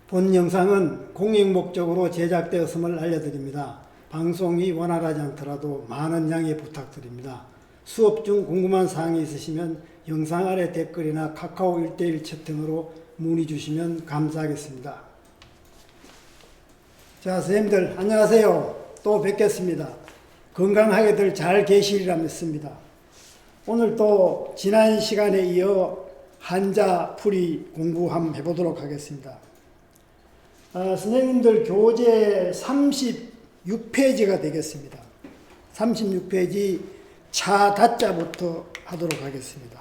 본 영상은 공익 목적으로 제작되었음을 알려드립니다. 방송이 원활하지 않더라도 많은 양해 부탁드립니다. 수업 중 궁금한 사항이 있으시면 영상 아래 댓글이나 카카오 1:1 채팅으로 문의 주시면 감사하겠습니다. 자, 선생님들 안녕하세요. 또 뵙겠습니다. 건강하게들 잘 계시리라 믿습니다. 오늘 또 지난 시간에 이어 한자 풀이 공부 한번 해보도록 하겠습니다. 선생님들 교재 36페이지가 되겠습니다. 36페이지 차 다자부터 하도록 하겠습니다.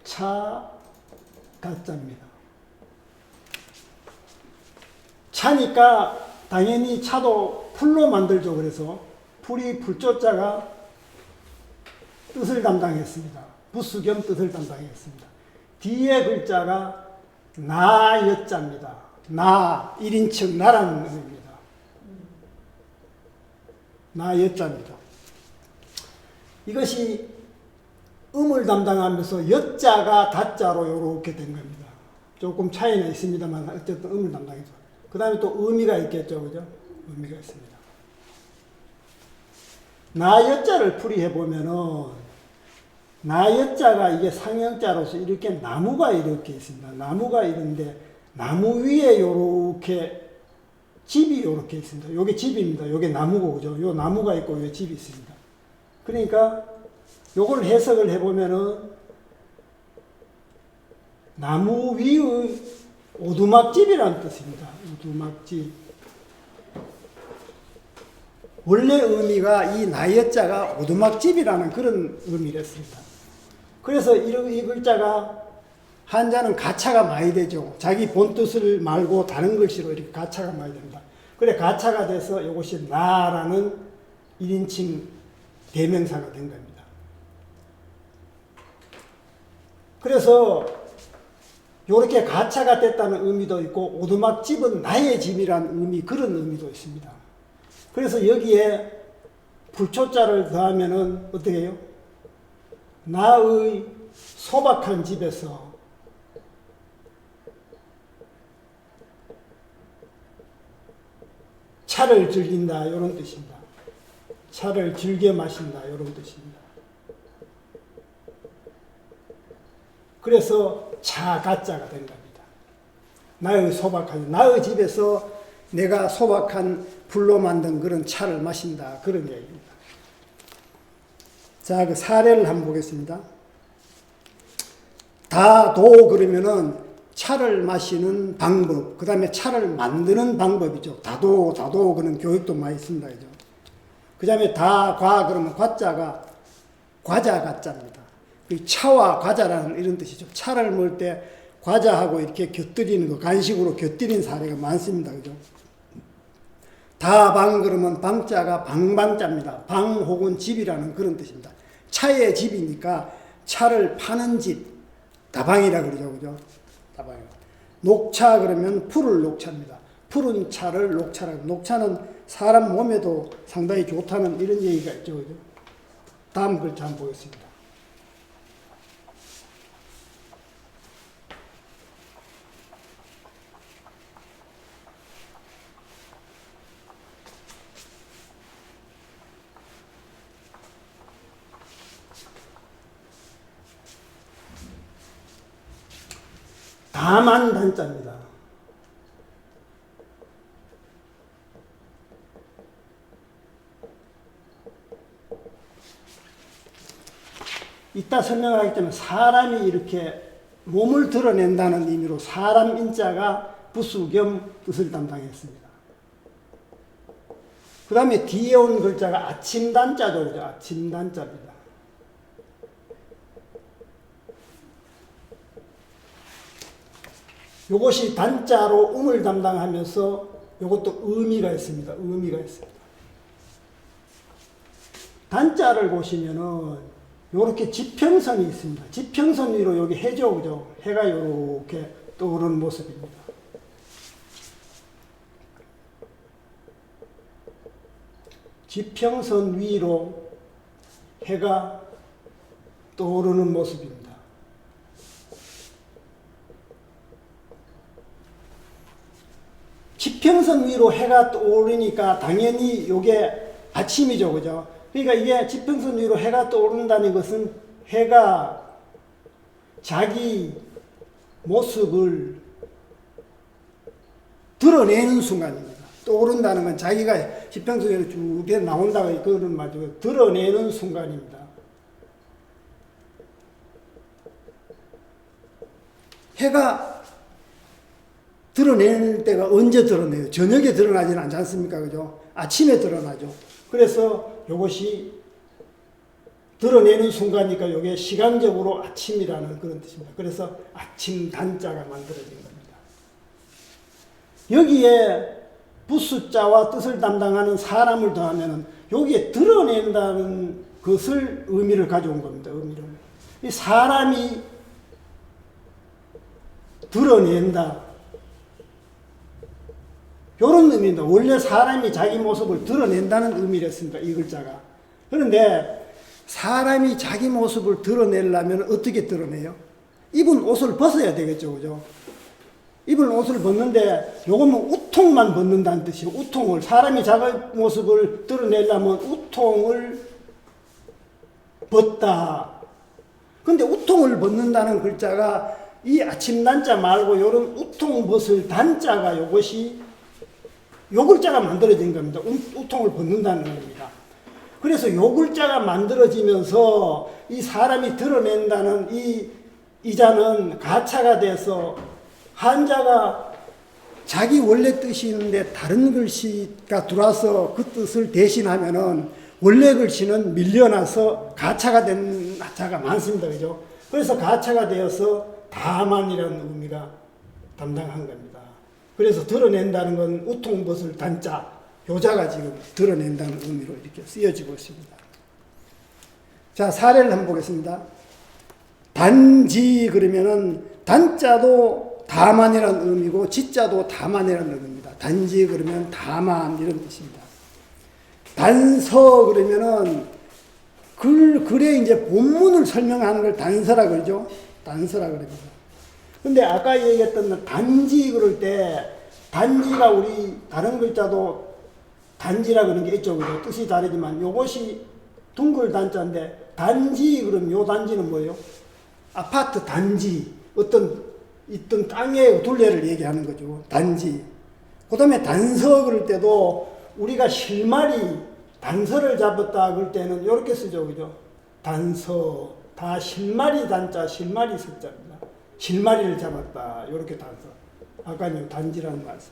차 다자입니다. 차니까 당연히 차도 풀로 만들죠. 그래서 풀이 풀조자가 뜻을 담당했습니다. 부수 겸 뜻을 담당했습니다. 뒤에 글자가 나여자입니다. 나, 1인칭 나라는 의미입니다. 나여자입니다. 이것이 음을 담당하면서 여자가 다자로 이렇게 된 겁니다. 조금 차이는 있습니다만 어쨌든 음을 담당해서. 그 다음에 또 의미가 있겠죠. 그죠? 의미가 있습니다. 나여자를 풀이해보면은 나여자가 이게 상형자로서 이렇게 나무가 이렇게 있습니다. 나무가 있는데 나무 위에 이렇게 집이 이렇게 있습니다. 요게 집입니다. 요게 나무고 그죠? 요 나무가 있고 요 집이 있습니다. 그러니까 요걸 해석을 해보면은 나무 위의 오두막집이라는 뜻입니다. 오두막집. 원래 의미가 이 나여자가 오두막집이라는 그런 의미를 했습니다. 그래서 이 글자가 한자는 가차가 많이 되죠. 자기 본뜻을 말고 다른 글씨로 이렇게 가차가 많이 됩니다. 그래 가차가 돼서 이것이 나라는 1인칭 대명사가 된 겁니다. 그래서 이렇게 가차가 됐다는 의미도 있고 오두막집은 나의 집이라는 의미, 그런 의미도 있습니다. 그래서 여기에 불초자를 더하면은 어떻게 해요? 나의 소박한 집에서 차를 즐긴다 이런 뜻입니다. 차를 즐겨 마신다 이런 뜻입니다. 그래서 차가자가 된 겁니다. 나의 소박한, 나의 집에서 내가 소박한 불로 만든 그런 차를 마신다. 그런 얘기입니다. 자, 그 사례를 한번 보겠습니다. 다도 그러면은 차를 마시는 방법, 그 다음에 차를 만드는 방법이죠. 다도, 그런 교육도 많이 있습니다. 그죠? 그 다음에 다과 그러면 과자가 과자 가자입니다. 차와 과자라는 이런 뜻이죠. 차를 먹을 때 과자하고 이렇게 곁들이는 거, 간식으로 곁들인 사례가 많습니다. 그죠? 다방 그러면 방자가 방방자입니다. 방 혹은 집이라는 그런 뜻입니다. 차의 집이니까 차를 파는 집, 다방이라 그러죠. 그죠? 다방. 녹차 그러면 풀을 녹차입니다. 푸른 차를 녹차라고. 녹차는 사람 몸에도 상당히 좋다는 이런 얘기가 있죠. 그죠? 다음 글자 한번 보겠습니다. 다만 단자입니다. 이따 설명하기 때문에 사람이 이렇게 몸을 드러낸다는 의미로 사람 인자가 부수 겸 뜻을 담당했습니다. 그 다음에 뒤에 온 글자가 아침단자죠. 그죠? 아침단자입니다. 요것이 단자로 음을 담당하면서 요것도 의미가 있습니다. 의미가 있습니다. 단자를 보시면은 요렇게 지평선이 있습니다. 지평선 위로 여기 해죠. 그죠? 해가 요렇게 떠오르는 모습입니다. 지평선 위로 해가 떠오르는 모습입니다. 지평선 위로 해가 떠오르니까 당연히 이게 아침이죠, 그죠? 그러니까 이게 지평선 위로 해가 떠오른다는 것은 해가 자기 모습을 드러내는 순간입니다. 떠오른다는 건 자기가 지평선 위로 쭉 나온다고 그런 말이고 드러내는 순간입니다. 해가 드러낼 때가 언제 드러내요? 저녁에 드러나지는 않지 않습니까? 그죠? 아침에 드러나죠. 그래서 이것이 드러내는 순간이니까 이게 시간적으로 아침이라는 그런 뜻입니다. 그래서 아침 단자가 만들어진 겁니다. 여기에 부수자와 뜻을 담당하는 사람을 더하면 여기에 드러낸다는 것을 의미를 가져온 겁니다. 의미를. 이 사람이 드러낸다. 이런 의미입니다. 원래 사람이 자기 모습을 드러낸다는 의미였습니다. 이 글자가. 그런데 사람이 자기 모습을 드러내려면 어떻게 드러내요? 입은 옷을 벗어야 되겠죠. 그죠? 입은 옷을 벗는데 요거는 우통만 벗는다는 뜻이에요. 우통을. 사람이 자기 모습을 드러내려면 우통을 벗다. 근데 우통을 벗는다는 글자가 이 아침 단자 말고 이런 우통 벗을 단자가 요것이 요 글자가 만들어진 겁니다. 우통을 벗는다는 겁니다. 그래서 요 글자가 만들어지면서 이 사람이 드러낸다는 이 자는 가차가 돼서 한자가 자기 원래 뜻이 있는데 다른 글씨가 들어와서 그 뜻을 대신하면은 원래 글씨는 밀려나서 가차가 된 자가 많습니다. 그죠? 그래서 가차가 되어서 다만이라는 의미가 담당한 겁니다. 그래서 드러낸다는 건 우통벗을 단자, 요자가 지금 드러낸다는 의미로 이렇게 쓰여지고 있습니다. 자, 사례를 한번 보겠습니다. 단지 그러면은 단자도 다만이라는 의미고 지자도 다만이라는 의미입니다. 단지 그러면 다만 이런 뜻입니다. 단서 그러면은 글의 이제 본문을 설명하는 걸 단서라 그러죠. 단서라 그럽니다. 근데 아까 얘기했던 단지 그럴 때 단지가 우리 다른 글자도 단지라 그런 게 있죠. 그죠? 뜻이 다르지만 요것이 둥글 단자인데 단지 그럼 요 단지는 뭐예요? 아파트 단지 어떤 있던 땅의 둘레를 얘기하는 거죠. 단지. 그 다음에 단서 그럴 때도 우리가 실마리 단서를 잡았다 그럴 때는 이렇게 쓰죠. 그죠? 단서 다 실마리 단자 실마리 석자입니다. 실마리를 잡았다. 이렇게 단서. 아까 단지라는 말씀.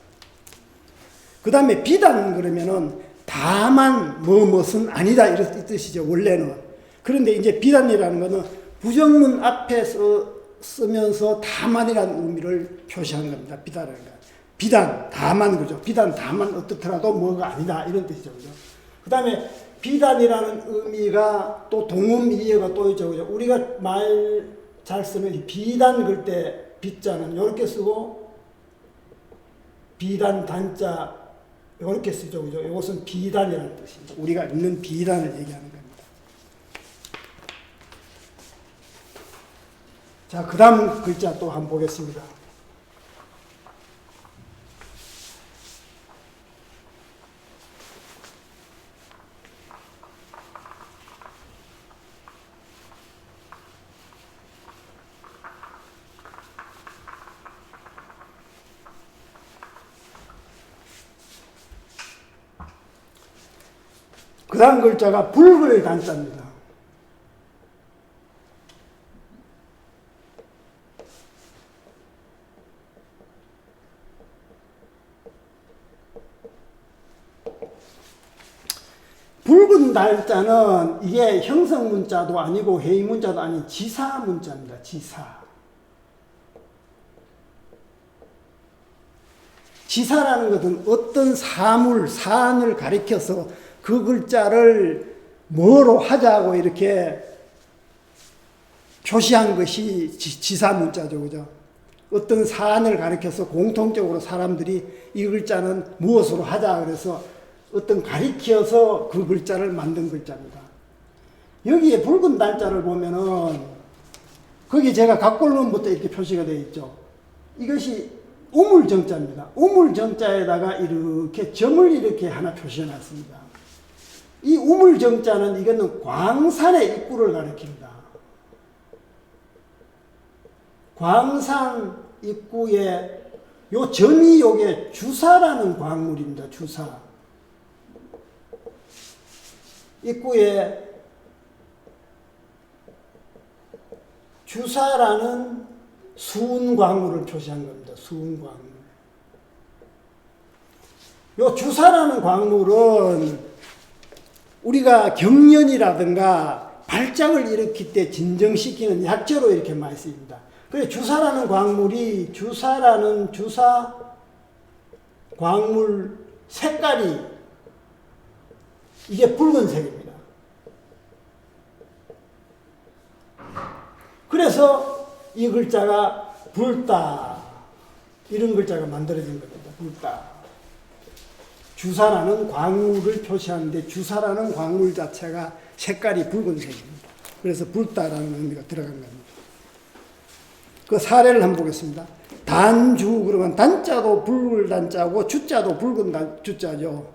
그 다음에 비단 그러면은 다만 무엇은 아니다 이런 뜻이죠. 원래는. 그런데 이제 비단이라는 거는 부정문 앞에 쓰면서 다만이라는 의미를 표시하는 겁니다. 비단이라는 거. 비단, 다만 그죠. 비단, 다만 어떻더라도 뭐가 아니다 이런 뜻이죠. 그죠. 그 다음에 비단이라는 의미가 또 동음 이해가 또 있죠. 그죠. 우리가 말 잘 쓰면 비단 그럴 때 비자는 이렇게 쓰고 비단 단자 이렇게 쓰죠. 그죠? 이것은 비단이라는 뜻입니다. 우리가 읽는 비단을 얘기하는 겁니다. 자, 그 다음 글자 또 한번 보겠습니다. 그 다음 글자가 붉을 단자입니다. 붉은 달자는 이게 형성문자도 아니고 회의문자도 아닌 지사문자입니다. 지사. 지사라는 것은 어떤 사안을 가리켜서 그 글자를 뭐로 하자고 이렇게 표시한 것이 지사문자죠. 그죠? 어떤 사안을 가리켜서 공통적으로 사람들이 이 글자는 무엇으로 하자 그래서 어떤 가리켜서 그 글자를 만든 글자입니다. 여기에 붉은 단자를 보면은 거기 제가 각골문부터 이렇게 표시가 되어 있죠. 이것이 우물정자입니다. 우물정자에다가 이렇게 점을 이렇게 하나 표시해 놨습니다. 이 우물정자는 이거는 광산의 입구를 가리킵니다. 광산 입구에 요 점이 요게 주사라는 광물입니다. 주사. 입구에 주사라는 수은 광물을 표시한 겁니다. 수은 광물. 요 주사라는 광물은 우리가 경련이라든가 발작을 일으킬 때 진정시키는 약재로 이렇게 많이 쓰입니다. 그래서 주사라는 광물이 주사라는 주사 광물 색깔이 이게 붉은색입니다. 그래서 이 글자가 붉다 이런 글자가 만들어진 겁니다. 붉다. 주사라는 광물을 표시하는데 주사라는 광물 자체가 색깔이 붉은색입니다. 그래서 붉다라는 의미가 들어간 겁니다. 그 사례를 한번 보겠습니다. 단주 그러면 단자도 붉은 단자고 주자도 붉은 주자죠.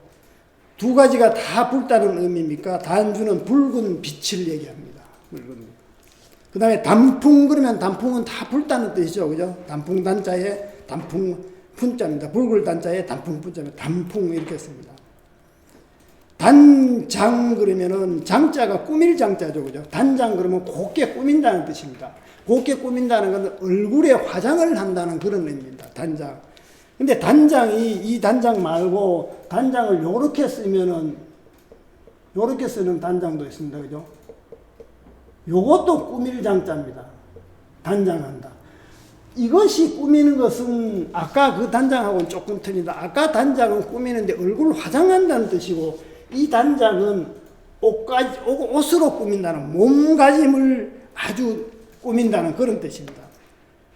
두 가지가 다 붉다는 의미입니까? 단주는 붉은 빛을 얘기합니다. 그 다음에 단풍 그러면 단풍은 다 붉다는 뜻이죠. 그죠? 단풍 단자에 단풍 fun자입니다. 붉은 단자에 단풍 fun자입니다. 단풍 이렇게 씁니다. 단장 그러면은 장자가 꾸밀 장자죠. 그죠? 단장 그러면 곱게 꾸민다는 뜻입니다. 곱게 꾸민다는 것은 얼굴에 화장을 한다는 그런 의미입니다. 단장. 근데 단장이 이 단장 말고 단장을 요렇게 쓰면은 요렇게 쓰는 단장도 있습니다. 그죠? 요것도 꾸밀 장자입니다. 단장한다. 이것이 꾸미는 것은 아까 그 단장하고는 조금 틀린다. 아까 단장은 꾸미는데 얼굴 화장한다는 뜻이고 이 단장은 옷으로 꾸민다는 몸가짐을 아주 꾸민다는 그런 뜻입니다.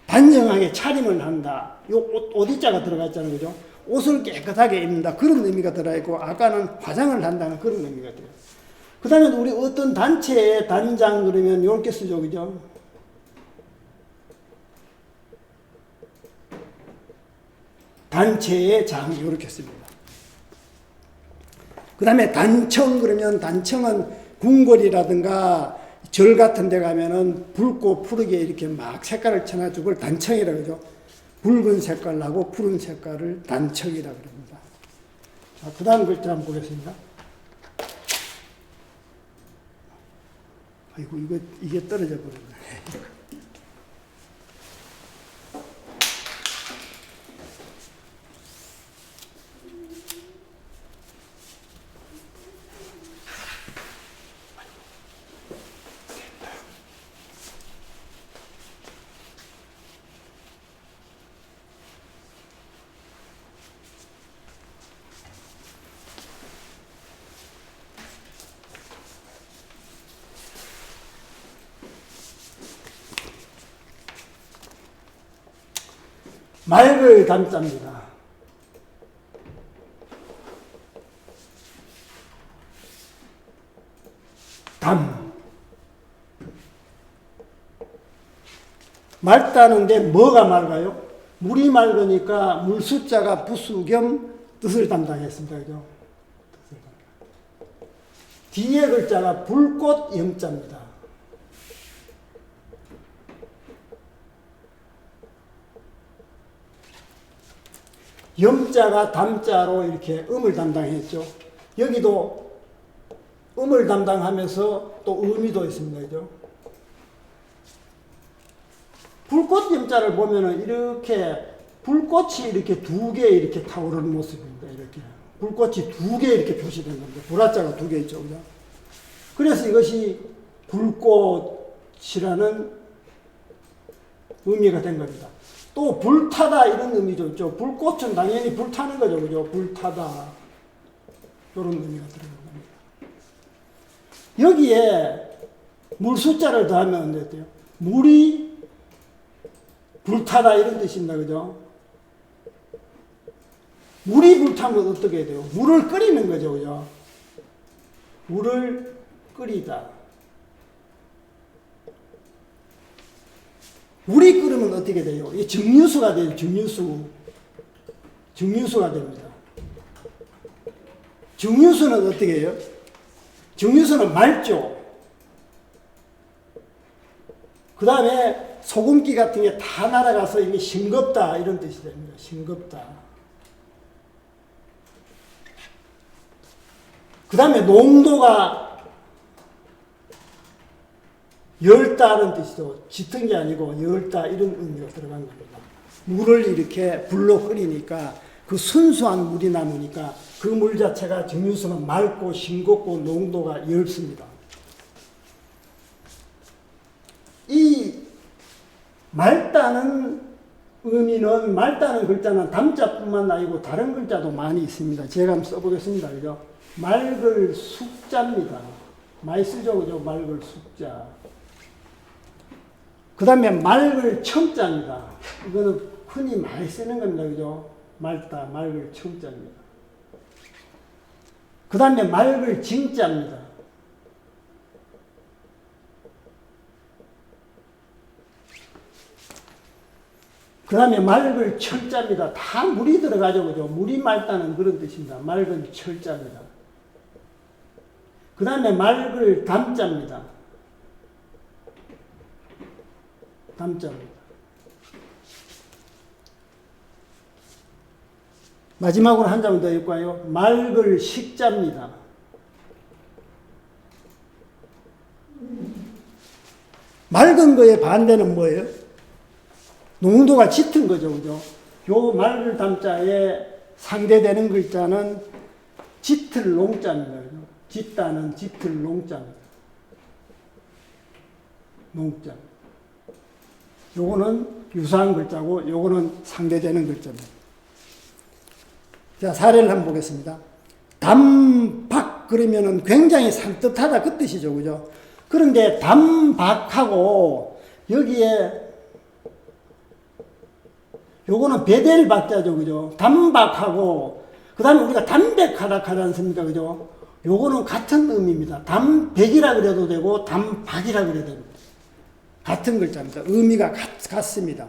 단정하게 차림을 한다. 요 옷자가 들어가 있잖아요. 그죠? 옷을 깨끗하게 입는다. 그런 의미가 들어있고 아까는 화장을 한다는 그런 의미가 들어요. 그 다음에 우리 어떤 단체의 단장 그러면 이렇게 쓰죠. 그죠? 단체의 장 이렇게 씁니다. 그 다음에 단청 그러면 단청은 궁궐이라든가 절 같은 데 가면은 붉고 푸르게 이렇게 막 색깔을 쳐놔주고 그걸 단청이라고 그러죠. 붉은 색깔 나고 푸른 색깔을 단청이라고 그럽니다. 자, 그 다음 글자 한번 보겠습니다. 아이고, 이게 떨어져 버렸네. 맑을 담자입니다. 담. 맑다는데 뭐가 맑아요? 물이 맑으니까 물 숫자가 부수 겸 뜻을 담당했습니다. 그죠? 뒤에 글자가 불꽃 영자입니다. 염자가 담자로 이렇게 음을 담당했죠. 여기도 음을 담당하면서 또 의미도 있습니다. 그죠? 불꽃 염자를 보면은 이렇게 불꽃이 이렇게 두 개 이렇게 타오르는 모습입니다. 이렇게. 불꽃이 두 개 이렇게 표시된 겁니다. 불화자가 두 개 있죠. 그죠? 그래서 이것이 불꽃이라는 의미가 된 겁니다. 또 불타다 이런 의미도 있죠. 불꽃은 당연히 불타는 거죠. 그죠? 불타다. 이런 의미가 들어간 겁니다. 여기에 물 숫자를 더하면 어때요? 물이 불타다 이런 뜻입니다. 그죠? 물이 불타면 어떻게 돼요? 물을 끓이는 거죠. 그죠? 물을 끓이다. 물이 끓으면 어떻게 돼요? 이 증류수가 돼요. 증류수가 됩니다. 증류수는 어떻게 해요? 증류수는 맑죠. 그 다음에 소금기 같은 게 다 날아가서 이게 싱겁다 이런 뜻이 됩니다. 싱겁다. 그 다음에 농도가 열다는 뜻이죠. 짙은 게 아니고 열다 이런 의미가 들어간 겁니다. 물을 이렇게 불로 끓이니까 그 순수한 물이 남으니까 그 물 자체가 증류수는 맑고 싱겁고 농도가 엷습니다. 이 맑다는 의미는 맑다는 글자는 담자뿐만 아니고 다른 글자도 많이 있습니다. 제가 한번 써보겠습니다. 그죠? 맑을 숙자입니다. 많이 쓰죠, 그죠? 맑을 숙자. 그 다음에 맑을 청자입니다. 이거는 흔히 많이 쓰는 겁니다. 그죠? 맑다, 맑을 청자입니다. 그 다음에 맑을 징자입니다. 그 다음에 맑을 철자입니다. 다 물이 들어가죠. 그죠? 물이 맑다는 그런 뜻입니다. 맑은 철자입니다. 그 다음에 맑을 담자입니다. 담자입니다. 마지막으로 한 장 더 읽고요. 맑을 식자입니다. 맑은 거의 반대는 뭐예요? 농도가 짙은 거죠. 그죠? 요 맑을 담자에 상대되는 글자는 짙을 농자입니다. 그죠? 짙다는 짙을 농자입니다. 농자. 요거는 유사한 글자고 요거는 상대되는 글자입니다. 자, 사례를 한번 보겠습니다. 담박 그러면은 굉장히 산뜻하다 그 뜻이죠. 그죠? 그런데 담박하고 여기에 요거는 베델 박자죠. 그죠? 담박하고 그 다음에 우리가 담백하다 하지 않습니까? 그죠? 요거는 같은 의미입니다. 담백이라 그래도 되고 담박이라 그래도 됩니다. 같은 글자입니다. 의미가 같습니다.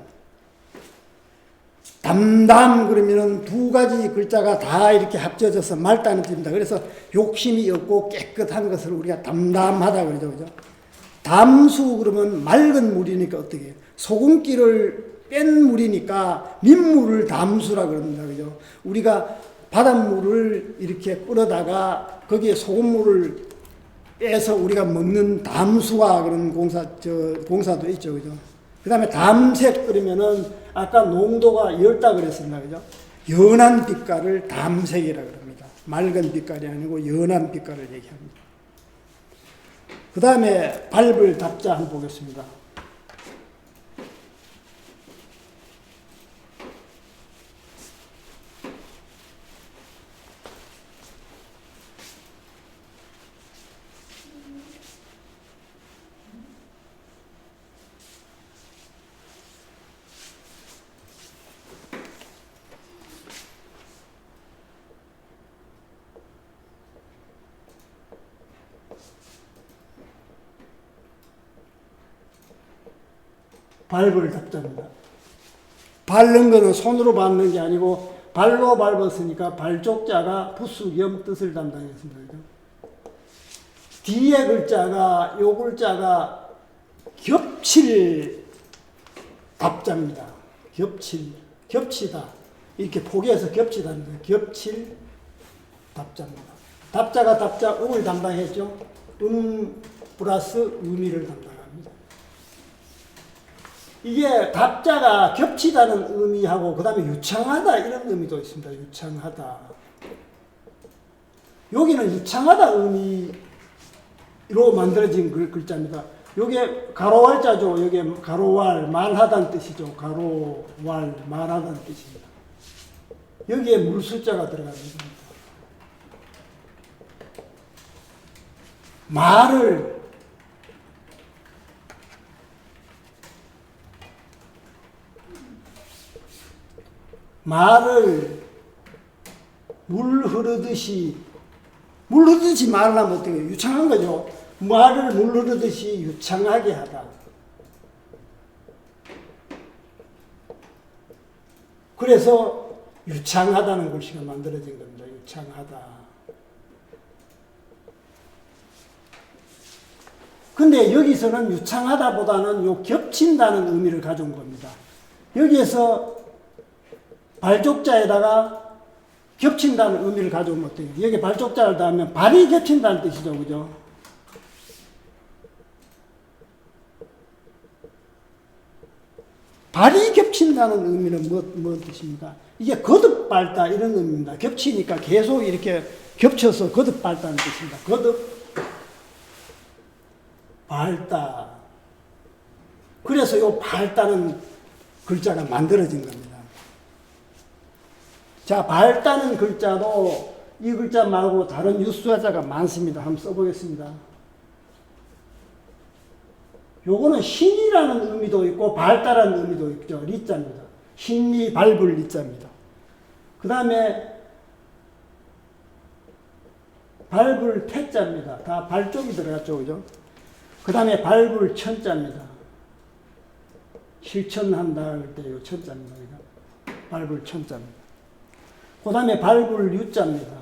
담담 그러면은 두 가지 글자가 다 이렇게 합쳐져서 맑다는 뜻입니다. 그래서 욕심이 없고 깨끗한 것을 우리가 담담하다 그러죠. 그죠? 담수 그러면 맑은 물이니까 어떻게 해요? 소금기를 뺀 물이니까 민물을 담수라 그럽니다. 그죠? 우리가 바닷물을 이렇게 끓여다가 거기에 소금물을 빼서 우리가 먹는 담수화 그런 공사도 있죠. 그죠? 그 다음에 담색 끓이면은 아까 농도가 엷다 그랬습니다. 그죠? 연한 빛깔을 담색이라 그럽니다. 맑은 빛깔이 아니고 연한 빛깔을 얘기합니다. 그 다음에 밟을 답자 한번 보겠습니다. 밟을 답자입니다. 밟는 거는 손으로 밟는 게 아니고 발로 밟았으니까 발족자가 부수겸 뜻을 담당했습니다. 그죠? 뒤에 글자가 요 글자가 겹칠 답자입니다. 겹치다 이렇게 포개해서 겹치다는 거예요. 겹칠 답자입니다. 답자가 답자 음을 담당했죠. 플러스 의미를 담당합니다. 이게 답자가 겹치다는 의미하고 그 다음에 유창하다 이런 의미도 있습니다. 유창하다. 여기는 유창하다 의미로 만들어진 글자입니다. 요게 가로왈자죠. 요게 가로왈 말하다는 뜻이죠. 가로왈 말하다는 뜻입니다. 여기에 물숫자가 들어갑니다. 말을 물 흐르듯이 말하면 어떻게 해요? 유창한 거죠. 말을 물 흐르듯이 유창하게 하다. 그래서 유창하다는 글씨가 만들어진 겁니다. 유창하다. 근데 여기서는 유창하다보다는 요 겹친다는 의미를 가져온 겁니다. 여기에서 발족자에다가 겹친다는 의미를 가져오면 어때요? 여기 발족자를 더하면 발이 겹친다는 뜻이죠. 그죠? 발이 겹친다는 의미는 뭔 뜻입니까? 이게 거듭 밟다 이런 의미입니다. 겹치니까 계속 이렇게 겹쳐서 거듭 밟다는 뜻입니다. 거듭 밟다. 그래서 이 밟다는 글자가 만들어진 겁니다. 자, 밟다는 글자도 이 글자 말고 다른 유수자가 많습니다. 한번 써보겠습니다. 요거는 신이라는 의미도 있고 밟다라는 의미도 있죠. 리자입니다. 신이 밟을 리자입니다. 그 다음에 밟을 태자입니다. 다 발쪽이 들어갔죠. 그죠? 그 다음에 밟을 천자입니다. 실천한다 할 때 요 천자입니다. 밟을 천자입니다. 그 다음에 밟을 유자입니다.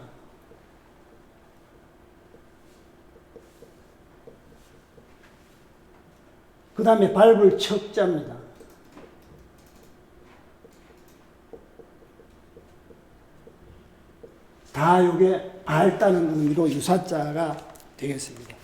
그 다음에 밟을 척자입니다. 다 요게 밟다는 의미로 유사자가 되겠습니다.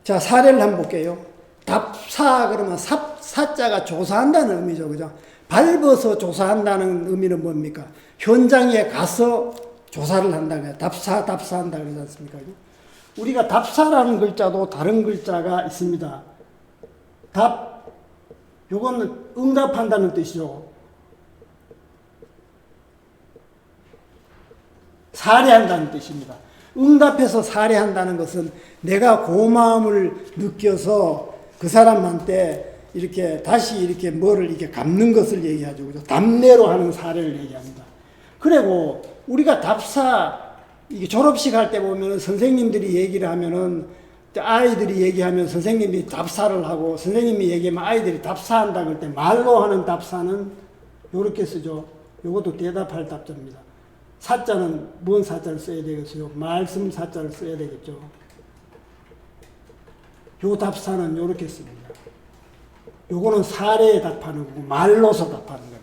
자, 사례를 한번 볼게요. 답사 그러면 사자가 조사한다는 의미죠. 그죠? 밟아서 조사한다는 의미는 뭡니까? 현장에 가서 조사를 한다는 답사한다 그러지 않습니까? 우리가 답사라는 글자도 다른 글자가 있습니다. 요거는 응답한다는 뜻이죠. 살해한다는 뜻입니다. 응답해서 살해한다는 것은 내가 고마움을 느껴서 그 사람한테 이렇게 다시 이렇게 뭐를 이렇게 갚는 것을 얘기하죠. 그죠? 답례로 하는 사례를 얘기합니다. 그리고 우리가 이게 졸업식 할 때 보면은 선생님들이 얘기를 하면은 아이들이 얘기하면 선생님이 답사를 하고 선생님이 얘기하면 아이들이 답사한다 그럴 때 말로 하는 답사는 요렇게 쓰죠. 요것도 대답할 답자입니다. 사자는 뭔 사자를 써야 되겠어요? 말씀 사자를 써야 되겠죠. 요 답사는 요렇게 씁니다. 요거는 사례에 답하는 거고 말로서 답하는 겁니다.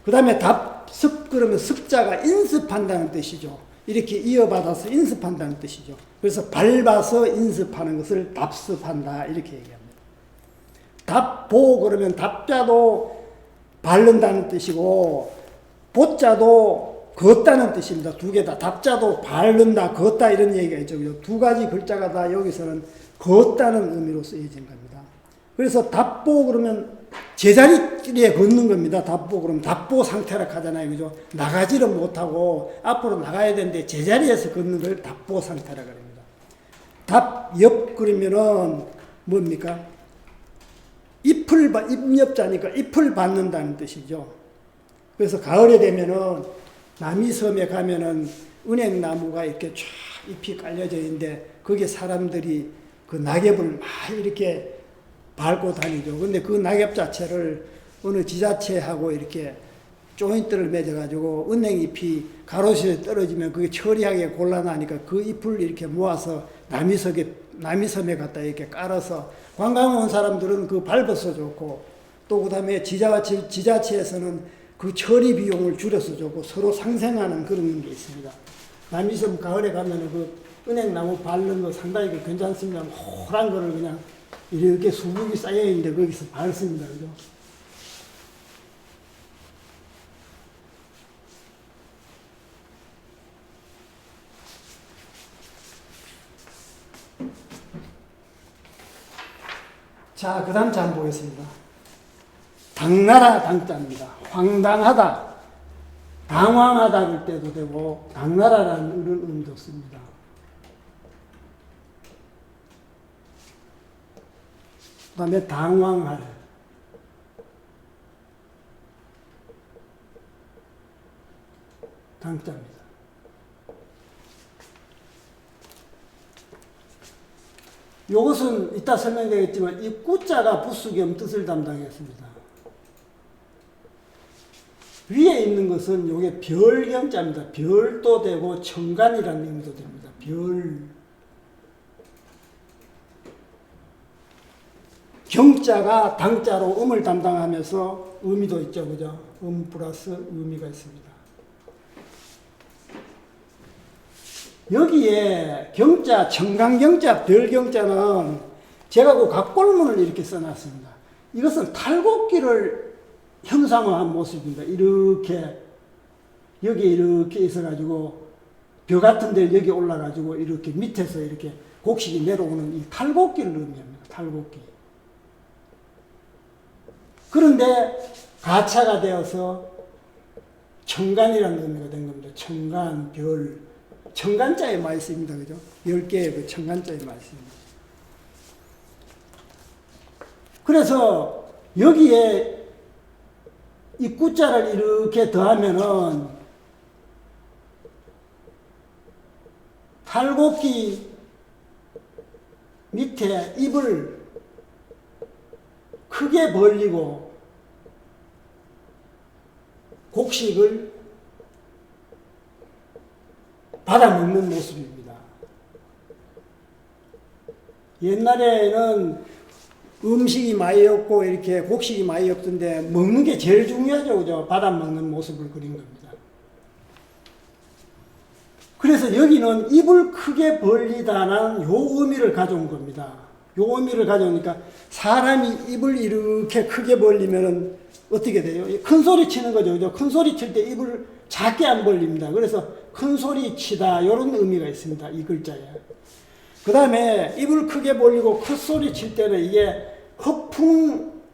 그 다음에 답습 그러면 습자가 인습한다는 뜻이죠. 이렇게 이어받아서 인습한다는 뜻이죠. 그래서 밟아서 인습하는 것을 답습한다 이렇게 얘기합니다. 답보 그러면 답자도 바른다는 뜻이고 보자도 걷다는 뜻입니다. 두 개 다. 답자도 바른다, 걷다 이런 얘기가 있죠. 두 가지 글자가 다 여기서는 걷다는 의미로 쓰여진 겁니다. 그래서 답보 그러면 제자리에 걷는 겁니다. 답보 그러면 답보 상태라 하잖아요. 그죠? 나가지를 못하고 앞으로 나가야 되는데 제자리에서 걷는 걸 답보 상태라 그럽니다. 답엽 그러면은 뭡니까? 입엽자니까 잎을 받는다는 뜻이죠. 그래서 가을에 되면은 남이섬에 가면은 은행나무가 이렇게 쫙 잎이 깔려져 있는데 거기에 사람들이 그 낙엽을 막 이렇게 밟고 다니죠. 근데 그 낙엽 자체를 어느 지자체하고 이렇게 조인트를 맺어가지고 은행잎이 가로수에 떨어지면 그게 처리하기 곤란하니까 그 잎을 이렇게 모아서 남이섬에 갖다 이렇게 깔아서 관광 온 사람들은 그 밟아서 좋고 또 그 다음에 지자체에서는 그 처리 비용을 줄여서 주고 서로 상생하는 그런 게 있습니다. 남이섬 가을에 가면은 그 은행나무 밟는 거 상당히 괜찮습니다. 호란 거를 그냥 이렇게 수북이 쌓여 있는데 거기서 밟습니다. 그죠? 자, 그 다음 자 한번 보겠습니다. 당나라 당자입니다. 황당하다, 당황하다 할 때도 되고 당나라라는 이런 의미도 씁니다. 그 다음에 당황할, 당자입니다. 이것은 이따 설명되겠지만 이 꾸자가 부수겸 뜻을 담당했습니다. 위에 있는 것은 요게 별경자입니다. 별도 되고 천간이라는 의미도 됩니다. 별. 경자가 당자로 음을 담당하면서 의미도 있죠. 그죠? 플러스 의미가 있습니다. 여기에 경자, 천간경자, 별경자는 제가 그 각골문을 이렇게 써놨습니다. 이것은 탈곡기를 형상화한 모습입니다. 이렇게 여기 이렇게 있어가지고 벼 같은 데 여기 올라가지고 이렇게 밑에서 이렇게 곡식이 내려오는 이 탈곡기를 의미합니다. 탈곡기. 그런데 가차가 되어서 천간이라는 의미가 된 겁니다. 천간, 별. 천간자에 많이 씁니다. 그죠? 10개의 그 천간자에 많이 씁니다. 그래서 여기에 이 구자를 이렇게 더하면은 탈곡기 밑에 입을 크게 벌리고 곡식을 받아먹는 모습입니다. 옛날에는 음식이 많이 없고 이렇게 곡식이 많이 없던데 먹는 게 제일 중요하죠. 그죠? 받아먹는 모습을 그린 겁니다. 그래서 여기는 입을 크게 벌리다는 요 의미를 가져온 겁니다. 요 의미를 가져오니까 사람이 입을 이렇게 크게 벌리면 어떻게 돼요? 큰 소리 치는 거죠. 그죠? 큰 소리 칠 때 입을 작게 안 벌립니다. 그래서 큰 소리 치다 이런 의미가 있습니다. 이 글자에. 그 다음에 입을 크게 벌리고 큰 소리 칠 때는 이게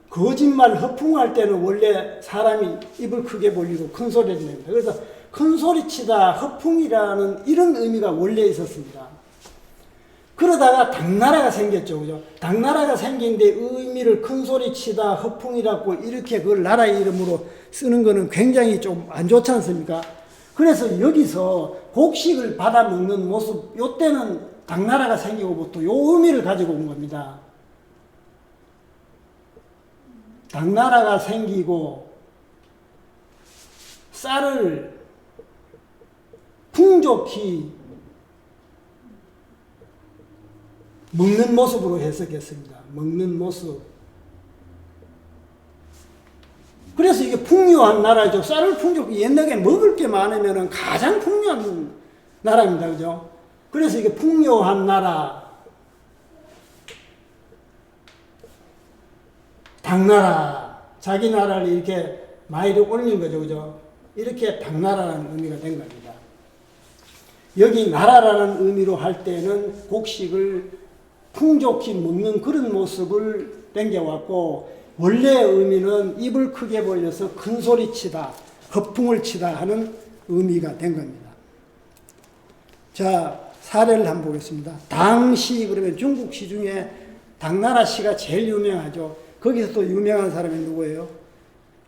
거짓말 허풍할 때는 원래 사람이 입을 크게 벌리고 큰 소리를 냅니다. 그래서 큰 소리 치다 허풍이라는 이런 의미가 원래 있었습니다. 그러다가 당나라가 생겼죠. 그죠? 당나라가 생긴데 의미를 큰 소리 치다 허풍이라고 이렇게 그걸 나라 이름으로 쓰는 거는 굉장히 좀 안 좋지 않습니까? 그래서 여기서 곡식을 받아먹는 모습, 요때는 당나라가 생기고부터 요 의미를 가지고 온 겁니다. 당나라가 생기고 쌀을 풍족히 먹는 모습으로 해석했습니다. 먹는 모습. 그래서 이게 풍요한 나라죠. 쌀을 풍족히 옛날에 먹을 게 많으면 가장 풍요한 나라입니다. 그죠? 그래서 이게 풍요한 나라. 당나라. 자기 나라를 이렇게 마이를 올린 거죠. 그죠? 이렇게 당나라라는 의미가 된 겁니다. 여기 나라라는 의미로 할 때는 곡식을 풍족히 먹는 그런 모습을 땡겨왔고, 원래의 의미는 입을 크게 벌려서 큰 소리 치다, 허풍을 치다 하는 의미가 된 겁니다. 자, 사례를 한번 보겠습니다. 당시, 그러면 중국 시 중에 당나라 시가 제일 유명하죠. 거기서 또 유명한 사람이 누구예요?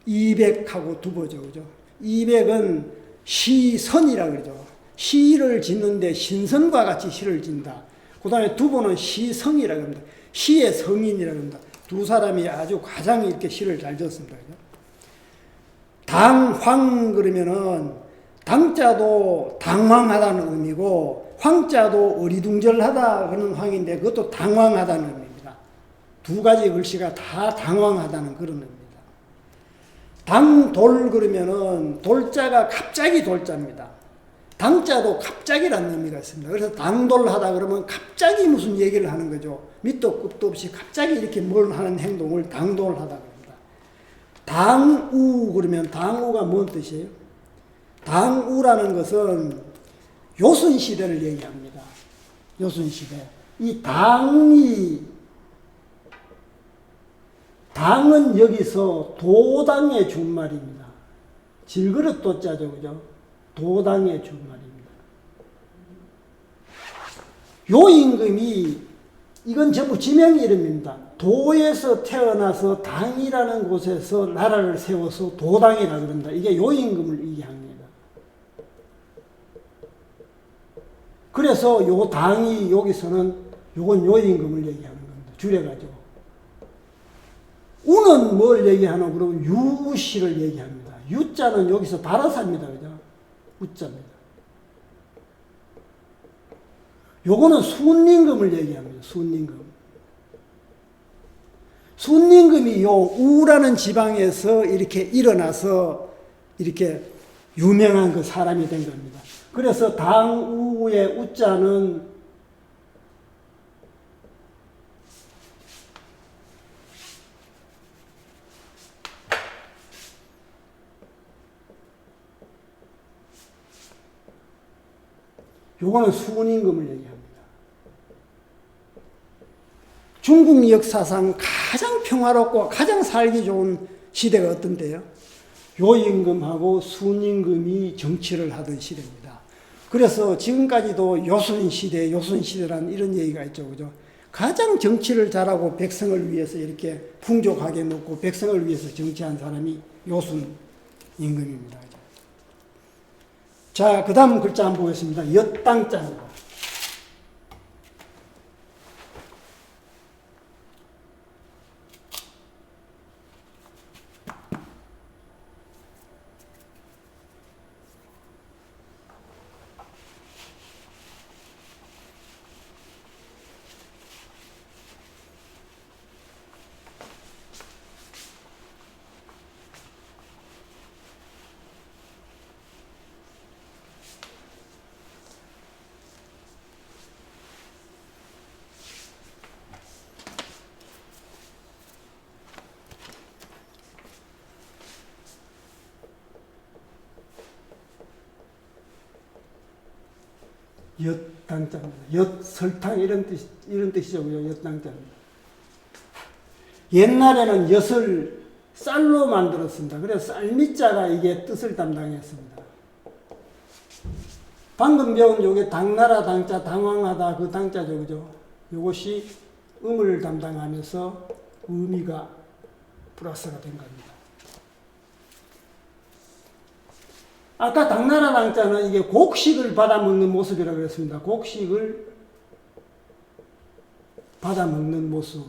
이백하고 두보죠. 그죠? 이백은 시선이라 그러죠. 시를 짓는데 신선과 같이 시를 짓는다. 그 다음에 두보는 시성이라고 합니다. 시의 성인이라고 합니다. 두 사람이 아주 가장 이렇게 시를 잘 지었습니다. 그죠? 당황 그러면은 당자도 당황하다는 의미고 황자도 어리둥절하다 그런 황인데 그것도 당황하다는 의미입니다. 두 가지 글씨가 다 당황하다는 그런 의미입니다. 당돌 그러면은 돌자가 갑자기 돌자입니다. 당자도 갑자기라는 의미가 있습니다. 그래서 당돌하다 그러면 갑자기 무슨 얘기를 하는 거죠. 밑도 끝도 없이 갑자기 이렇게 뭘 하는 행동을 당돌하다 그럽니다. 당우 그러면 당우가 뭔 뜻이에요? 당우라는 것은 요순시대를 얘기합니다. 요순시대. 이 당은 여기서 도당의 준말입니다. 질그릇 도자죠. 그죠? 도당의 준말입니다. 요 임금이 이건 전부 지명 이름입니다. 도에서 태어나서 당이라는 곳에서 나라를 세워서 도당이라 그런다. 이게 요 임금을 얘기합니다. 그래서 요 당이 여기서는 요건 요 임금을 얘기하는 겁니다. 줄여가지고. 우는 뭘 얘기하나 그러면 유씨를 얘기합니다. 유자는 여기서 바라사입니다. 그죠? 우자입니다. 요거는 순임금을 얘기합니다. 순임금. 순임금이 요 우라는 지방에서 이렇게 일어나서 이렇게 유명한 그 사람이 된 겁니다. 그래서 당우의 우자는 요거는 순임금을 얘기합니다. 중국 역사상 가장 평화롭고 가장 살기 좋은 시대가 어떤 때요? 요 임금하고 순임금이 정치를 하던 시대입니다. 그래서 지금까지도 요순시대라는 이런 얘기가 있죠. 그죠? 가장 정치를 잘하고 백성을 위해서 이렇게 풍족하게 먹고 백성을 위해서 정치한 사람이 요순 임금입니다. 자, 그 다음 글자 한번 보겠습니다. 엿당자입니다. 엿당자입니다. 엿, 설탕 이런 뜻이죠. 엿당자입니다. 옛날에는 엿을 쌀로 만들었습니다. 그래서 쌀미자가 이게 뜻을 담당했습니다. 방금 배운 요게 당나라 당자, 당황하다 그 당자죠. 그죠? 요것이 음을 담당하면서 의미가 플러스가 된 겁니다. 아까 당나라 당자는 이게 곡식을 받아먹는 모습이라고 그랬습니다. 곡식을 받아먹는 모습.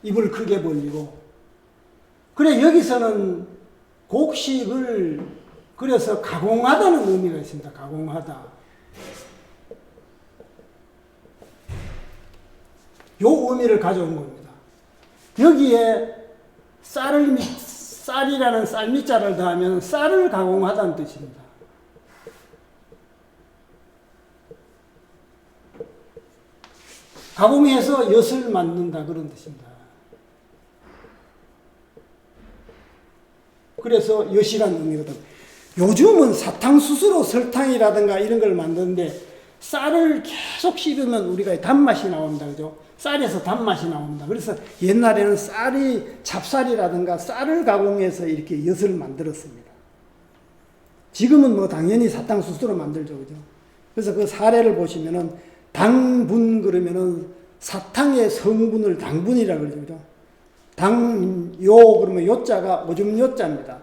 입을 크게 벌리고. 그래, 여기서는 곡식을 그래서 가공하다는 의미가 있습니다. 가공하다. 요 의미를 가져온 겁니다. 여기에 쌀이라는 쌀미자를 더하면 쌀을 가공하다는 뜻입니다. 가공해서 엿을 만든다 그런 뜻입니다. 그래서 엿이라는 의미거든. 요즘은 사탕수수로 설탕이라든가 이런 걸 만드는데 쌀을 계속 씹으면 우리가 단맛이 나온다. 그죠? 쌀에서 단맛이 나온다. 그래서 옛날에는 찹쌀이라든가 쌀을 가공해서 이렇게 엿을 만들었습니다. 지금은 뭐 당연히 사탕수수로 만들죠. 그죠? 그래서 그 사례를 보시면은 당분 그러면은 사탕의 성분을 당분이라고 그러죠. 그죠? 당요 그러면 요자가 오줌 요자입니다.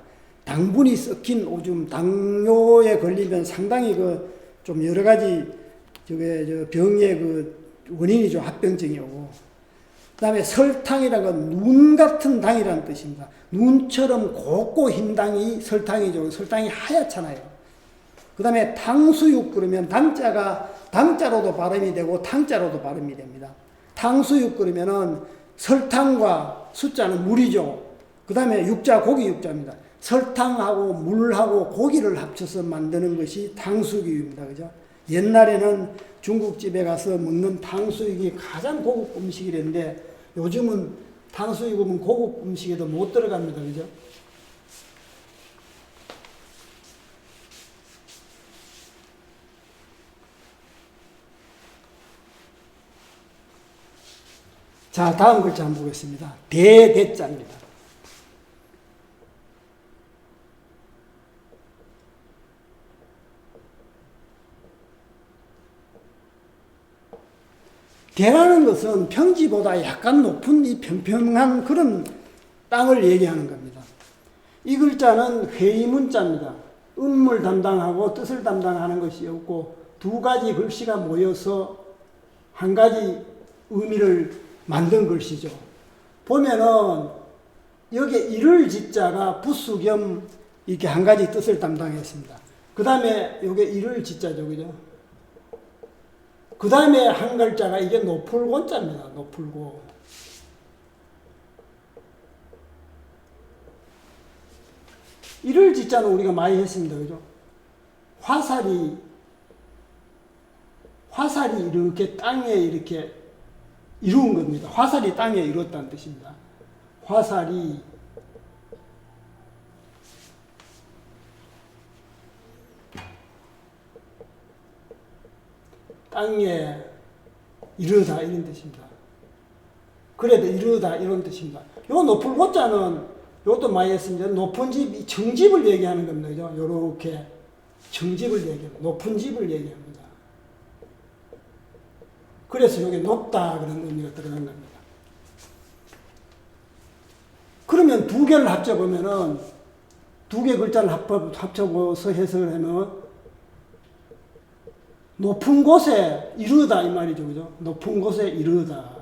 당분이 섞인 오줌, 당뇨에 걸리면 상당히 좀 여러 가지 병의 원인이죠. 합병증이 오고. 그 다음에 설탕이라는 건 눈 같은 당이라는 뜻입니다. 눈처럼 곱고 흰 당이 설탕이죠. 설탕이 하얗잖아요. 그 다음에 탕수육 그러면 당자로도 발음이 되고 탕자로도 발음이 됩니다. 탕수육 그러면은 설탕과 숫자는 물이죠. 그 다음에 육자, 고기 육자입니다. 설탕하고 물하고 고기를 합쳐서 만드는 것이 탕수육입니다. 그죠? 옛날에는 중국집에 가서 먹는 탕수육이 가장 고급 음식이랬는데 요즘은 탕수육은 고급 음식에도 못 들어갑니다. 그죠? 자, 다음 글자 한번 보겠습니다. 대대자입니다. 대라는 것은 평지보다 약간 높은 이 평평한 그런 땅을 얘기하는 겁니다. 이 글자는 회의문자입니다. 음을 담당하고 뜻을 담당하는 것이 없고 두 가지 글씨가 모여서 한 가지 의미를 만든 글씨죠. 보면은 여기 이를 지자가 부수 겸 이렇게 한 가지 뜻을 담당했습니다. 그 다음에 요게 이를 지자죠. 그죠? 그 다음에 한 글자가 이게 노풀고자입니다. 노풀고. 이를 지자는 우리가 많이 했습니다. 그죠? 화살이 이렇게 땅에 이렇게 이루은 겁니다. 화살이 땅에 이뤘다는 뜻입니다. 화살이 땅에 이르다 이런 뜻입니다. 그래도 이르다 이런 뜻입니다. 요 높은 고자는 이것도 많이 했습니다. 높은 집, 정집을 얘기하는 겁니다. 요렇게 정집을 얘기합니다. 높은 집을 얘기합니다. 그래서 여기 높다 그런 의미가 들어간 겁니다. 그러면 두 개를 합쳐보면은 두 개 글자를 합쳐서 해석을 하면 높은 곳에 이르다 이 말이죠. 그죠? 높은 곳에 이르다.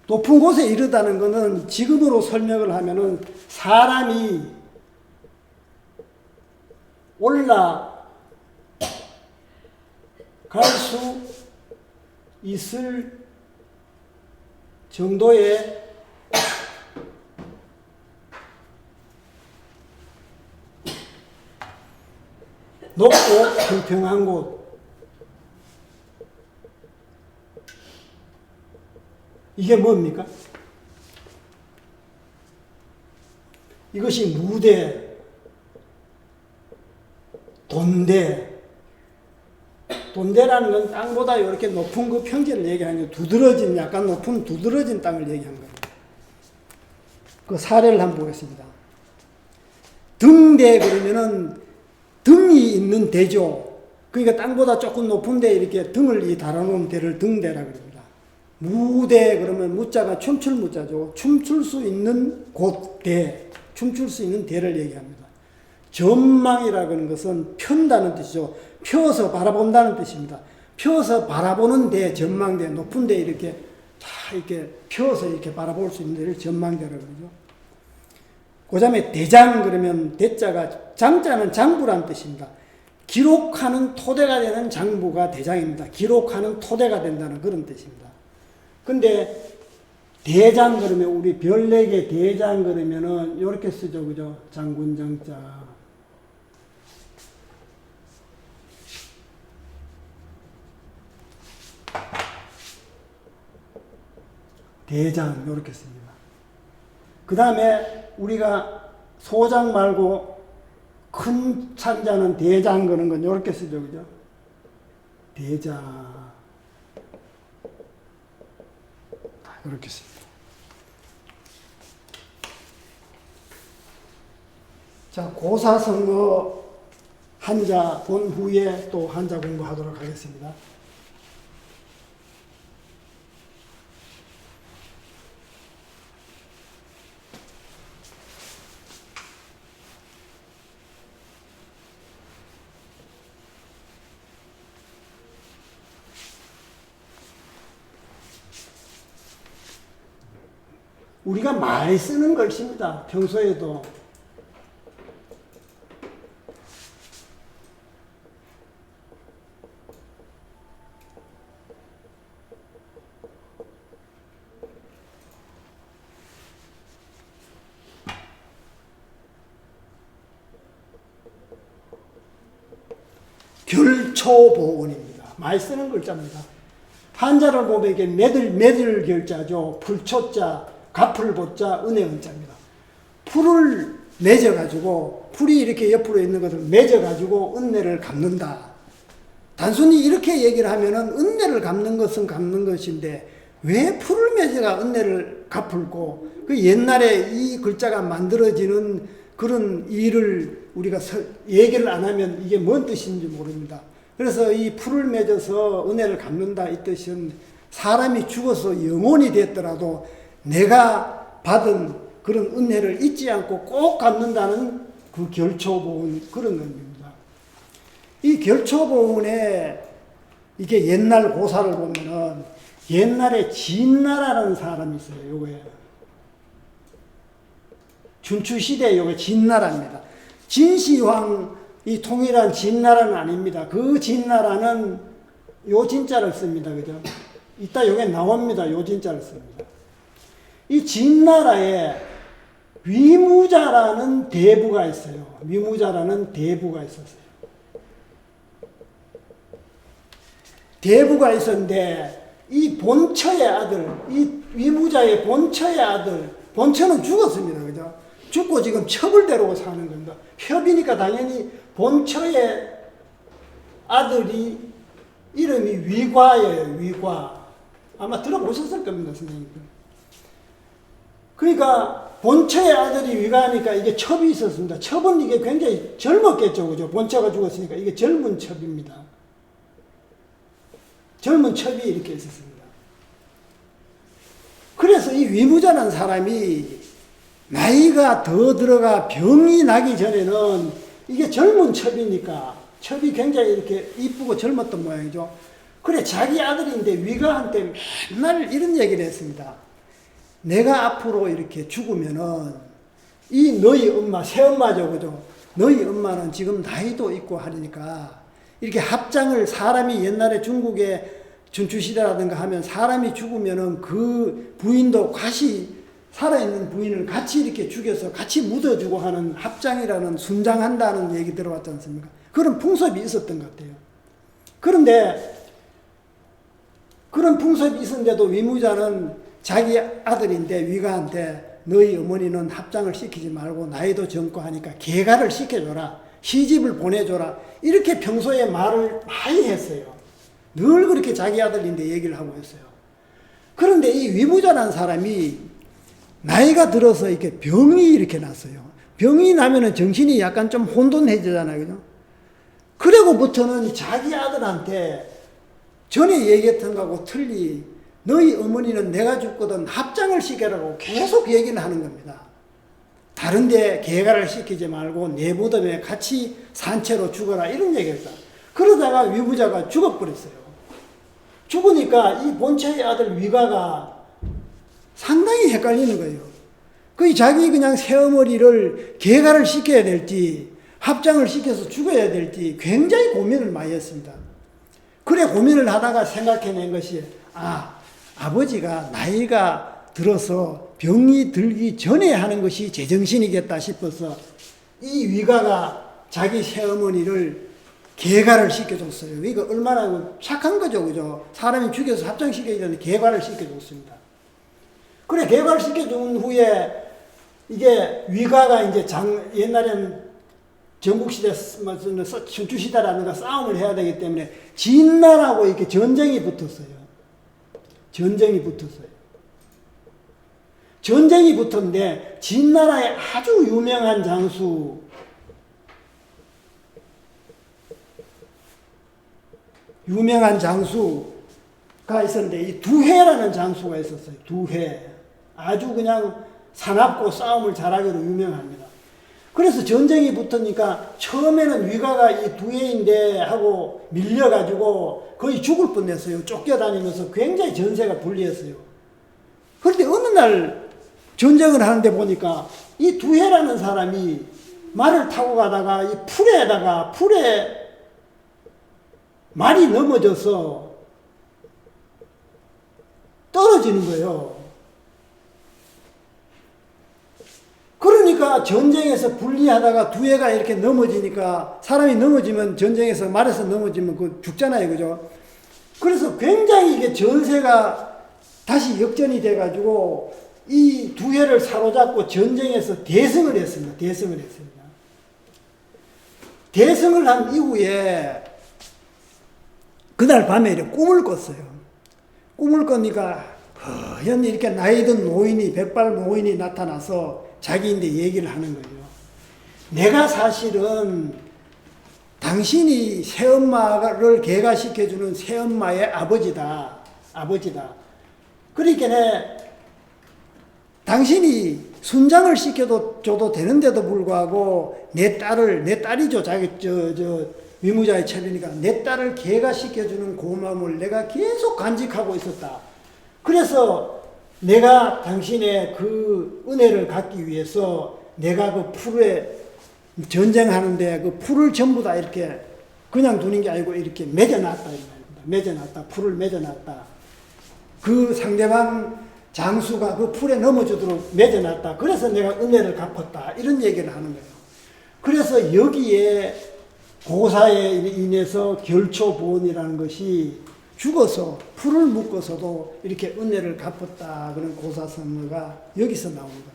높은 곳에 이르다는 것은 지금으로 설명을 하면은 사람이 올라갈 수 있을 정도의 높고 평평한 곳. 이게 뭡니까? 이것이 무대, 돈대. 돈대라는 건 땅보다 이렇게 높은 그 평지를 얘기하는 거예요. 두드러진, 약간 높은 두드러진 땅을 얘기하는 거예요. 그 사례를 한번 보겠습니다. 등대 그러면은 등이 있는 대죠. 그러니까 땅보다 조금 높은데 이렇게 등을 달아놓은 대를 등대라 그럽니다. 무대 그러면 무자가 춤출 무자죠. 춤출 수 있는 곳대, 춤출 수 있는 대를 얘기합니다. 전망이라고 하는 것은 편다는 뜻이죠. 펴서 바라본다는 뜻입니다. 펴서 바라보는 데, 전망대, 높은 데 이렇게 다 이렇게 펴서 이렇게 바라볼 수 있는 데를 전망대라고 그러죠. 그 다음에 대장 그러면 대자가 장자는 장부란 뜻입니다. 기록하는 토대가 되는 장부가 대장입니다. 기록하는 토대가 된다는 그런 뜻입니다. 근데 대장 그러면 우리 별 4개 대장 그러면은 이렇게 쓰죠. 그죠? 장군 장자. 대장 이렇게 씁니다. 그 다음에 우리가 소장 말고 큰 찬자는 대장 그런 건 이렇게 쓰죠. 그죠? 대장. 이렇게 씁니다. 자, 고사성어 한자 본 후에 또 한자 공부하도록 하겠습니다. 우리가 많이 쓰는 글씨입니다. 평소에도. 결초보은입니다. 많이 쓰는 글자입니다. 한자를 보면 이게 매들 결자죠. 불초자, 가풀보자, 은혜은자입니다. 풀을 맺어가지고, 풀이 이렇게 옆으로 있는 것을 맺어가지고 은혜를 갚는다. 단순히 이렇게 얘기를 하면은 은혜를 갚는 것은 갚는 것인데, 왜 풀을 맺어가 은혜를 갚을고, 그 옛날에 이 글자가 만들어지는 그런 일을 우리가 얘기를 안 하면 이게 뭔 뜻인지 모릅니다. 그래서 이 풀을 맺어서 은혜를 갚는다 이 뜻은 사람이 죽어서 영혼이 됐더라도 내가 받은 그런 은혜를 잊지 않고 꼭 갚는다는 그 결초보은 그런 의미입니다. 이 결초보은에 이게 옛날 고사를 보면은 옛날에 진나라라는 사람이 있어요. 요거에 춘추시대 요게 진나라입니다. 진시황이 통일한 진나라는 아닙니다. 그 진나라는 요 진자를 씁니다. 그죠? 이따 요게 나옵니다. 요 진자를 씁니다. 이 진나라에 위무자라는 대부가 있어요. 위무자라는 대부가 있었어요. 대부가 있었는데 이 본처의 아들, 이 위무자의 본처의 아들, 본처는 죽었습니다. 그죠? 죽고 지금 첩을 데리고 사는 겁니다. 첩이니까 당연히 본처의 아들이 이름이 위과예요. 위과. 아마 들어보셨을 겁니다. 선생님. 그러니까 본처의 아들이 위과니까 이게 첩이 있었습니다. 첩은 이게 굉장히 젊었겠죠. 그죠? 본처가 죽었으니까 이게 젊은 첩입니다. 젊은 첩이 이렇게 있었습니다. 그래서 이 위무자라는 사람이 나이가 더 들어가 병이 나기 전에는 이게 젊은 첩이니까 첩이 굉장히 이렇게 이쁘고 젊었던 모양이죠. 그래 자기 아들인데 위가한테 맨날 이런 얘기를 했습니다. 내가 앞으로 이렇게 죽으면은 이 너희 엄마, 새엄마죠, 그죠? 너희 엄마는 지금 나이도 있고 하니까 이렇게 합장을 사람이 옛날에 중국에 춘추시대라든가 하면 사람이 죽으면은 그 부인도 같이 살아있는 부인을 같이 이렇게 죽여서 같이 묻어주고 하는 합장이라는 순장한다는 얘기 들어봤지 않습니까? 그런 풍습이 있었던 것 같아요. 그런데 그런 풍습이 있었는데도 위무자는 자기 아들인데 위가한테 너희 어머니는 합장을 시키지 말고 나이도 젊고 하니까 계가를 시켜줘라. 시집을 보내줘라. 이렇게 평소에 말을 많이 했어요. 늘 그렇게 자기 아들인데 얘기를 하고 있어요. 그런데 이 위무자라는 사람이 나이가 들어서 이렇게 병이 이렇게 났어요. 병이 나면은 정신이 약간 좀 혼돈해지잖아요. 그죠? 그리고부터는 자기 아들한테 전에 얘기했던 거하고 틀리 너희 어머니는 내가 죽거든 합장을 시켜라고 계속 얘기를 하는 겁니다. 다른데 계가를 시키지 말고 내 무덤에 같이 산채로 죽어라 이런 얘기를 했다. 그러다가 위무자가 죽어버렸어요. 죽으니까 이 본처의 아들 위가가 상당히 헷갈리는 거예요. 그 자기 그냥 새어머니를 계가를 시켜야 될지 합장을 시켜서 죽어야 될지 굉장히 고민을 많이 했습니다. 그래 고민을 하다가 생각해낸 것이 아버지가 나이가 들어서 병이 들기 전에 하는 것이 제정신이겠다 싶어서 이 위가가 자기 새어머니를 계가를 시켜줬어요. 이거 얼마나 착한 거죠, 그죠? 사람이 죽여서 합장시켜야 되는데 계가를 시켜줬습니다. 그래, 계가를 시켜준 후에 이게 위가가 이제 옛날에는 전국시대, 춘추시대라든가 싸움을 해야 되기 때문에 진나라하고 이렇게 전쟁이 붙었어요. 전쟁이 붙었는데 진나라의 아주 유명한 장수 장수가 있었는데 이 두해라는 장수가 있었어요. 두해. 아주 그냥 사납고 싸움을 잘하기로 유명합니다. 그래서 전쟁이 붙으니까 처음에는 위가가 이 두해인데 하고 밀려가지고 거의 죽을 뻔했어요. 쫓겨다니면서 굉장히 전세가 불리했어요. 그런데 어느 날 전쟁을 하는데 보니까 이 두해라는 사람이 말을 타고 가다가 이 풀에 말이 넘어져서 떨어지는 거예요. 그러니까 전쟁에서 분리하다가 두해가 이렇게 넘어지니까 사람이 넘어지면 전쟁에서 말에서 넘어지면 그 죽잖아요. 그죠? 그래서 굉장히 이게 전세가 다시 역전이 돼가지고 이 두해를 사로잡고 전쟁에서 대승을 했습니다. 대승을 한 이후에 그날 밤에 이렇게 꿈을 꿨어요. 꿈을 꿔니까 허연 이렇게 나이든 노인이 백발 노인이 나타나서 자기인데 얘기를 하는 거예요. 내가 사실은 당신이 새엄마를 계가시켜주는 새엄마의 아버지다. 그러니까 당신이 순장을 시켜줘도 되는데도 불구하고 내 딸이죠. 자기 위무자의 첩이니까 내 딸을 계가시켜주는 고마움을 내가 계속 간직하고 있었다. 그래서 내가 당신의 그 은혜를 갖기 위해서 내가 그 풀에 전쟁하는데 그 풀을 전부 다 이렇게 그냥 두는 게 아니고 이렇게 맺어놨다. 맺어놨다. 풀을 맺어놨다. 그 상대방 장수가 그 풀에 넘어지도록 맺어놨다. 그래서 내가 은혜를 갚았다. 이런 얘기를 하는 거예요. 그래서 여기에 고사에 인해서 결초보온이라는 것이 죽어서 풀을 묶어서도 이렇게 은혜를 갚았다. 그런 고사성어가 여기서 나오는 겁니다.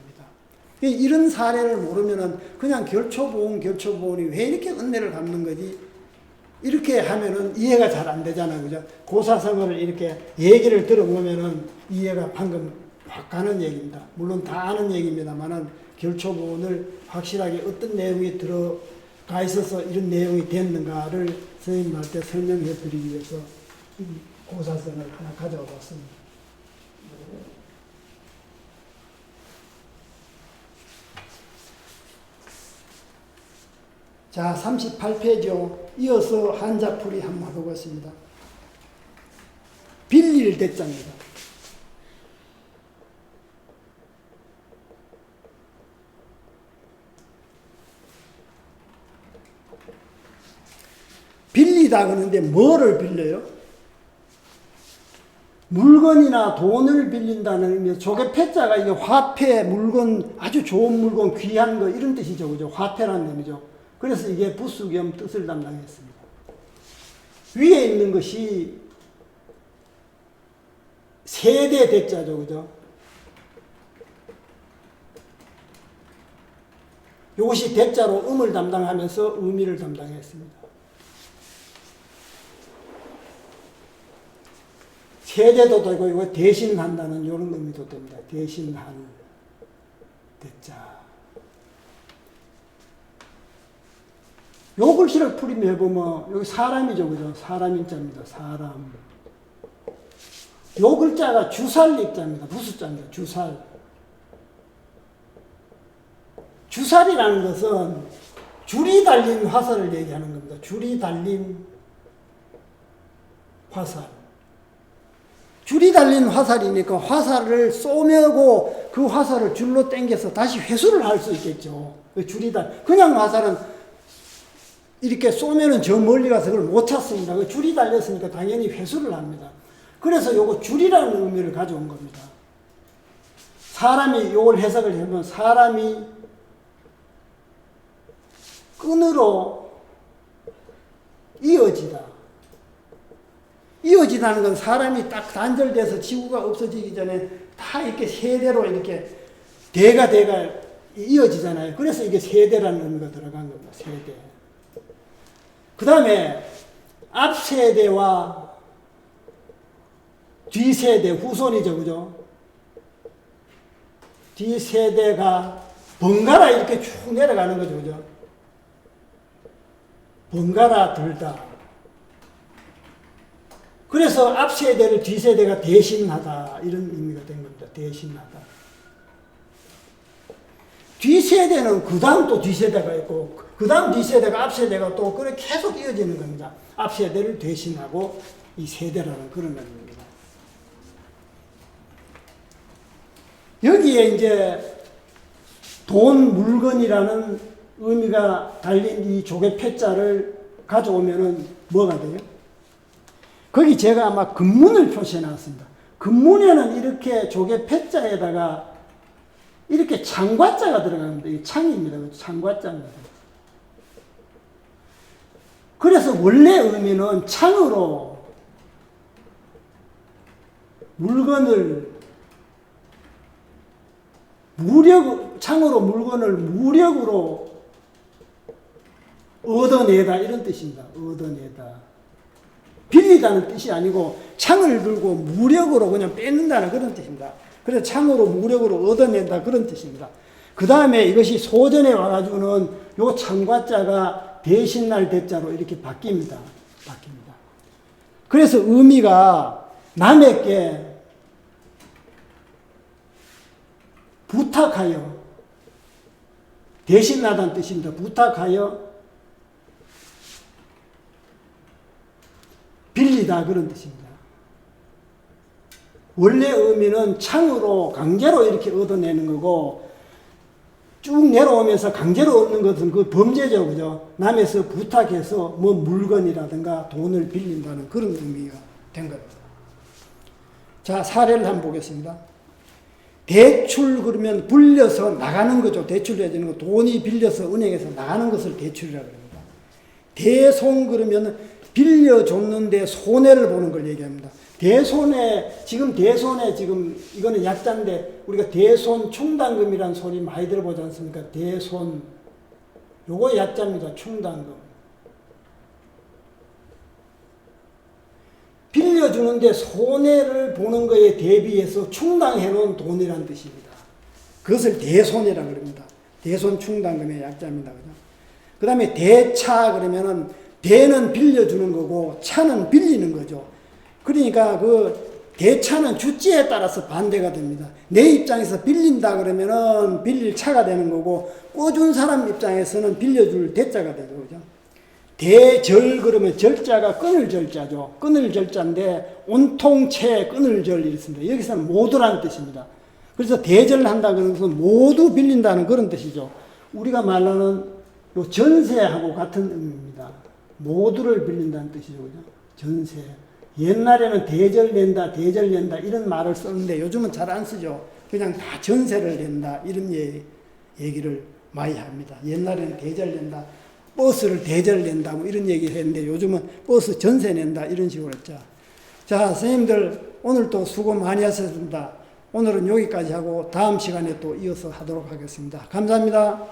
이런 사례를 모르면은 그냥 결초보온이 왜 이렇게 은혜를 갚는 거지? 이렇게 하면은 이해가 잘 안 되잖아요. 그죠? 고사성어를 이렇게 얘기를 들어보면은 이해가 방금 확 가는 얘기입니다. 물론 다 아는 얘기입니다만은 결초보온을 확실하게 어떤 내용이 들어가 있어서 이런 내용이 됐는가를 선생님한테 설명해 드리기 위해서 이 고사성어를 하나 가져와 봤습니다. 자, 38페이지요. 이어서 한자풀이 한번 해보겠습니다. 빌릴 대자입니다. 빌리다 그러는데 뭐를 빌려요? 물건이나 돈을 빌린다는 의미에서 조개 패자가 이게 화폐, 물건, 아주 좋은 물건, 귀한 거 이런 뜻이죠. 그죠? 화폐라는 의미죠. 그래서 이게 부수 겸 뜻을 담당했습니다. 위에 있는 것이 세대 대자죠. 그죠? 이것이 대자로 음을 담당하면서 의미를 담당했습니다. 세대도 되고 이거 대신한다는 이런 의미도 됩니다. 대신할 대자. 요 글씨를 풀이해 보면 여기 사람이죠, 그죠? 사람인자입니다. 사람. 요 글자가 주살입자입니다. 부수자입니다. 주살. 주살이라는 것은 줄이 달린 화살을 얘기하는 겁니다. 줄이 달린 화살. 줄이 달린 화살이니까 화살을 쏘매고 그 화살을 줄로 당겨서 다시 회수를 할 수 있겠죠. 줄이 그냥 화살은 이렇게 쏘면은 저 멀리 가서 그걸 못 찾습니다. 그 줄이 달렸으니까 당연히 회수를 합니다. 그래서 요거 줄이라는 의미를 가져온 겁니다. 사람이 요걸 해석을 해보면 사람이 끈으로 이어지다. 이어지다는 건 사람이 딱 단절돼서 지구가 없어지기 전에 다 이렇게 세대로 이렇게 대가 이어지잖아요. 그래서 이게 세대라는 의미가 들어간 겁니다. 세대. 그 다음에 앞세대와 뒤세대, 후손이죠. 그죠? 뒤세대가 번갈아 이렇게 쭉 내려가는 거죠. 그죠? 번갈아 들다. 그래서 앞세대를 뒤세대가 대신하다. 이런 의미가 된 겁니다. 대신하다. 뒤세대는 그 다음 또 뒤세대가 있고 그 다음 뒤세대가 앞세대가 또 그렇게 계속 이어지는 겁니다. 앞세대를 대신하고 이 세대라는 그런 의미입니다. 여기에 이제 돈, 물건이라는 의미가 달린 이 조개 패자를 가져오면은 뭐가 돼요? 거기 제가 아마 금문을 표시해 놨습니다. 금문에는 이렇게 조개 패자에다가 이렇게 창과자가 들어갑니다. 이 창입니다. 창과자입니다. 그래서 원래 의미는 창으로 물건을 창으로 물건을 무력으로 얻어내다 이런 뜻입니다. 얻어내다. 빌리다는 뜻이 아니고 창을 들고 무력으로 그냥 뺏는다는 그런 뜻입니다. 그래서 창으로 무력으로 얻어낸다 그런 뜻입니다. 그 다음에 이것이 소전에 와가지고는 요 창과자가 대신날 대자로 이렇게 바뀝니다. 그래서 의미가 남에게 부탁하여 대신하다는 뜻입니다. 부탁하여 빌리다 그런 뜻입니다. 원래 의미는 창으로 강제로 이렇게 얻어내는 거고 쭉 내려오면서 강제로 얻는 것은 그 범죄죠, 그죠? 남에서 부탁해서 뭐 물건이라든가 돈을 빌린다는 그런 의미가 된 겁니다. 자, 사례를 한번 보겠습니다. 대출 그러면 불려서 나가는 거죠. 대출해주는 거. 돈이 빌려서 은행에서 나가는 것을 대출이라고 합니다. 대손 그러면 빌려줬는데 손해를 보는 걸 얘기합니다. 지금 이거는 약자인데 우리가 대손 충당금이라는 소리 많이 들어보지 않습니까? 대손 요거 약자입니다. 충당금. 빌려주는데 손해를 보는 거에 대비해서 충당해 놓은 돈이라는 뜻입니다. 그것을 대손이라고 합니다. 대손 충당금의 약자입니다. 그 다음에 대차 그러면은 대는 빌려주는 거고 차는 빌리는 거죠. 그러니까 그 대차는 주지에 따라서 반대가 됩니다. 내 입장에서 빌린다 그러면은 빌릴 차가 되는 거고 꿔준 사람 입장에서는 빌려줄 대자가 되죠. 그죠? 대절 그러면 절자가 끊을 절자죠. 끊을 절자인데 온통채 끊을 절이 있습니다. 여기서는 모두라는 뜻입니다. 그래서 대절한다 그러는 것은 모두 빌린다는 그런 뜻이죠. 우리가 말하는 요 전세하고 같은 의미입니다. 모두를 빌린다는 뜻이죠. 그죠? 전세. 옛날에는 대절 낸다 이런 말을 썼는데 요즘은 잘 안 쓰죠. 그냥 다 전세를 낸다 이런 얘기를 많이 합니다. 옛날에는 대절 낸다. 버스를 대절 낸다 뭐 이런 얘기를 했는데 요즘은 버스 전세 낸다 이런 식으로 했죠. 자, 선생님들 오늘 또 수고 많이 하셨습니다. 오늘은 여기까지 하고 다음 시간에 또 이어서 하도록 하겠습니다. 감사합니다.